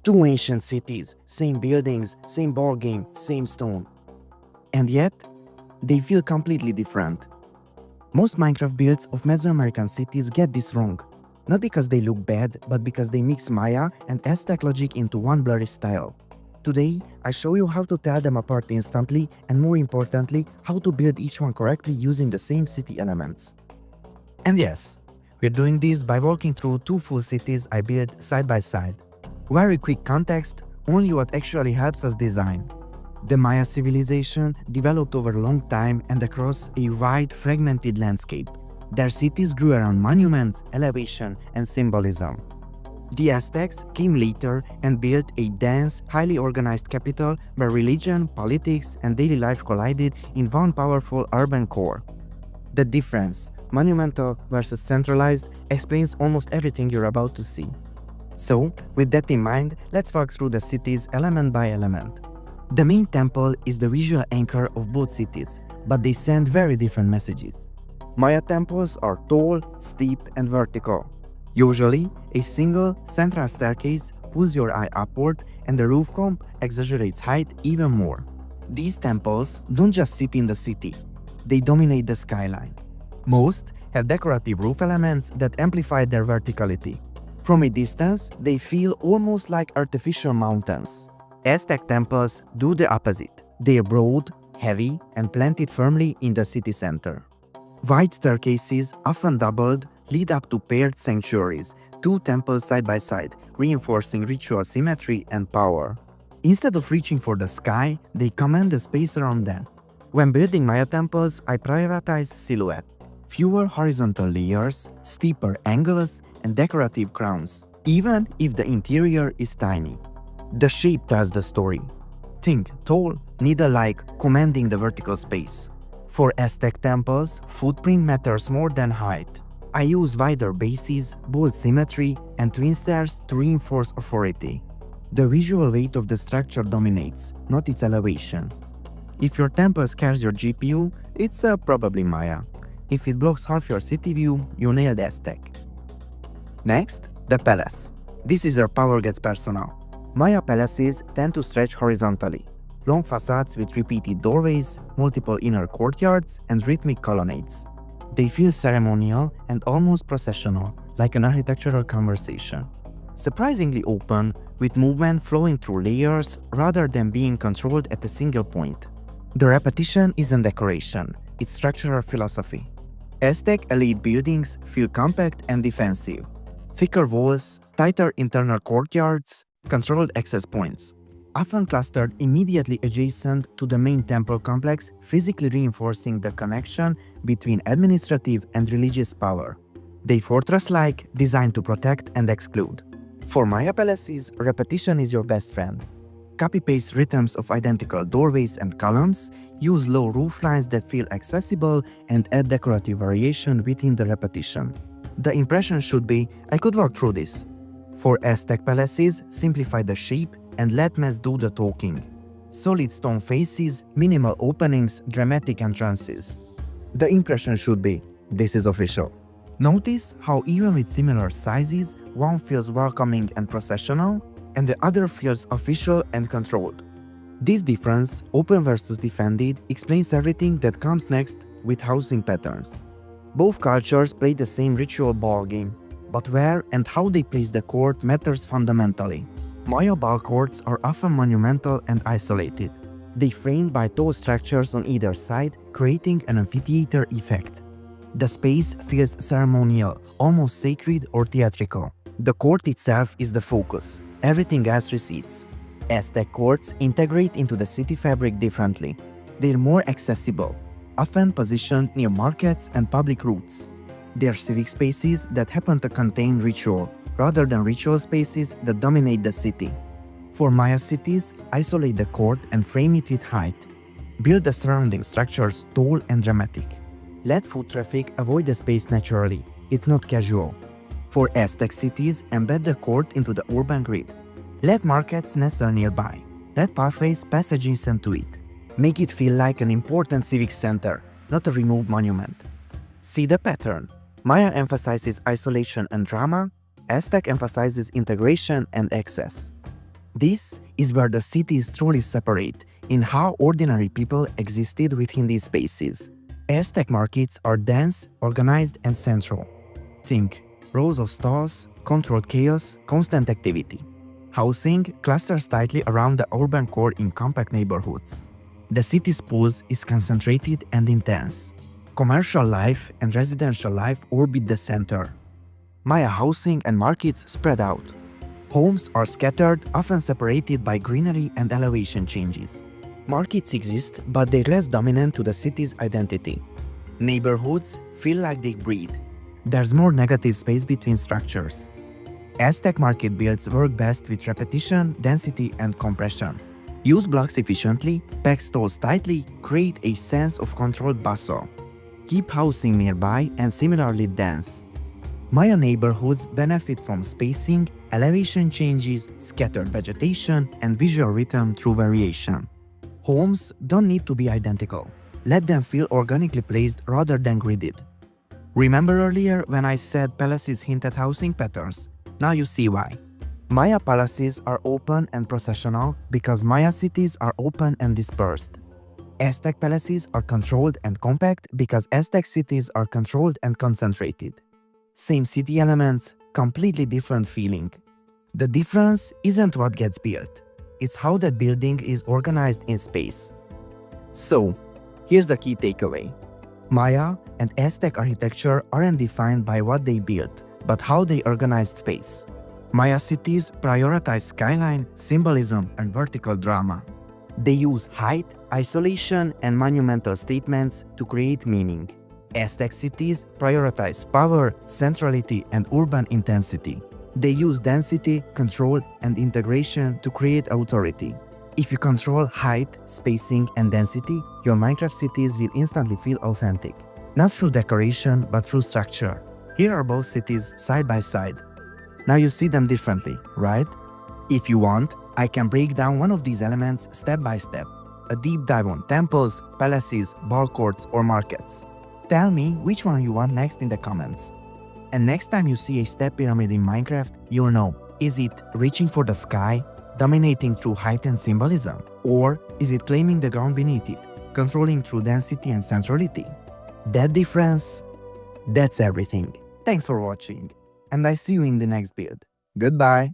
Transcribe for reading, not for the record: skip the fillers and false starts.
Two ancient cities, same buildings, same ballgame, same stone. And yet, they feel completely different. Most Minecraft builds of Mesoamerican cities get this wrong. Not because they look bad, but because they mix Maya and Aztec logic into one blurry style. Today, I show you how to tell them apart instantly and, more importantly, how to build each one correctly using the same city elements. And yes, we're doing this by walking through two full cities I built side by side. Very quick context, only what actually helps us design. The Maya civilization developed over a long time and across a wide, fragmented landscape. Their cities grew around monuments, elevation, and symbolism. The Aztecs came later and built a dense, highly organized capital where religion, politics, and daily life collided in one powerful urban core. The difference, monumental versus centralized, explains almost everything you're about to see. So, with that in mind, let's walk through the cities element by element. The main temple is the visual anchor of both cities, but they send very different messages. Maya temples are tall, steep, and vertical. Usually, a single central staircase pulls your eye upward and the roof comp exaggerates height even more. These temples don't just sit in the city, they dominate the skyline. Most have decorative roof elements that amplify their verticality. From a distance, they feel almost like artificial mountains. Aztec temples do the opposite. They are broad, heavy, and planted firmly in the city center. Wide staircases, often doubled, lead up to paired sanctuaries, two temples side by side, reinforcing ritual symmetry and power. Instead of reaching for the sky, they command the space around them. When building Maya temples, I prioritize silhouette. Fewer horizontal layers, steeper angles, and decorative crowns, even if the interior is tiny. The shape tells the story. Think tall, needle-like, commanding the vertical space. For Aztec temples, footprint matters more than height. I use wider bases, bold symmetry, and twin stairs to reinforce authority. The visual weight of the structure dominates, not its elevation. If your temple scares your GPU, it's probably Maya. If it blocks half your city view, you nailed Aztec. Next, the palace. This is where power gets personal. Maya palaces tend to stretch horizontally. Long facades with repeated doorways, multiple inner courtyards, and rhythmic colonnades. They feel ceremonial and almost processional, like an architectural conversation. Surprisingly open, with movement flowing through layers rather than being controlled at a single point. The repetition isn't decoration, it's structural philosophy. Aztec elite buildings feel compact and defensive. Thicker walls, tighter internal courtyards, controlled access points. Often clustered immediately adjacent to the main temple complex, physically reinforcing the connection between administrative and religious power. They fortress-like, designed to protect and exclude. For Maya palaces, repetition is your best friend. Copy-paste rhythms of identical doorways and columns, use low rooflines that feel accessible, and add decorative variation within the repetition. The impression should be, I could walk through this. For Aztec palaces, simplify the shape and let mass do the talking. Solid stone faces, minimal openings, dramatic entrances. The impression should be, this is official. Notice how even with similar sizes, one feels welcoming and processional, and the other feels official and controlled. This difference, open versus defended, explains everything that comes next with housing patterns. Both cultures play the same ritual ballgame, but where and how they place the court matters fundamentally. Maya ball courts are often monumental and isolated. They framed by tall structures on either side, creating an amphitheater effect. The space feels ceremonial, almost sacred or theatrical. The court itself is the focus. Everything else recedes. Aztec courts integrate into the city fabric differently. They're more accessible, often positioned near markets and public routes. They're civic spaces that happen to contain ritual, rather than ritual spaces that dominate the city. For Maya cities, isolate the court and frame it with height. Build the surrounding structures tall and dramatic. Let foot traffic avoid the space naturally. It's not casual. For Aztec cities, embed the court into the urban grid. Let markets nestle nearby. Let pathways pass adjacent to it. Make it feel like an important civic center, not a removed monument. See the pattern. Maya emphasizes isolation and drama, Aztec emphasizes integration and access. This is where the cities truly separate, in how ordinary people existed within these spaces. Aztec markets are dense, organized, and central. Think rows of stalls, controlled chaos, constant activity. Housing clusters tightly around the urban core in compact neighborhoods. The city's pulse is concentrated and intense. Commercial life and residential life orbit the center. Maya housing and markets spread out. Homes are scattered, often separated by greenery and elevation changes. Markets exist, but they're less dominant to the city's identity. Neighborhoods feel like they breathe. There's more negative space between structures. Aztec market builds work best with repetition, density, and compression. Use blocks efficiently, pack stalls tightly, create a sense of controlled bustle. Keep housing nearby and similarly dense. Maya neighborhoods benefit from spacing, elevation changes, scattered vegetation, and visual rhythm through variation. Homes don't need to be identical. Let them feel organically placed rather than gridded. Remember earlier when I said palaces hint at housing patterns? Now you see why. Maya palaces are open and processional because Maya cities are open and dispersed. Aztec palaces are controlled and compact because Aztec cities are controlled and concentrated. Same city elements, completely different feeling. The difference isn't what gets built, it's how that building is organized in space. So, here's the key takeaway. Maya and Aztec architecture aren't defined by what they built, but how they organized space. Maya cities prioritize skyline, symbolism, and vertical drama. They use height, isolation, and monumental statements to create meaning. Aztec cities prioritize power, centrality, and urban intensity. They use density, control, and integration to create authority. If you control height, spacing, and density, your Minecraft cities will instantly feel authentic. Not through decoration, but through structure. Here are both cities side by side. Now you see them differently, right? If you want, I can break down one of these elements step by step. A deep dive on temples, palaces, ball courts, or markets. Tell me which one you want next in the comments. And next time you see a step pyramid in Minecraft, you'll know, is it reaching for the sky, dominating through height and symbolism? Or is it claiming the ground beneath it, controlling through density and centrality? That difference, that's everything. Thanks for watching, and I see you in the next build. Goodbye!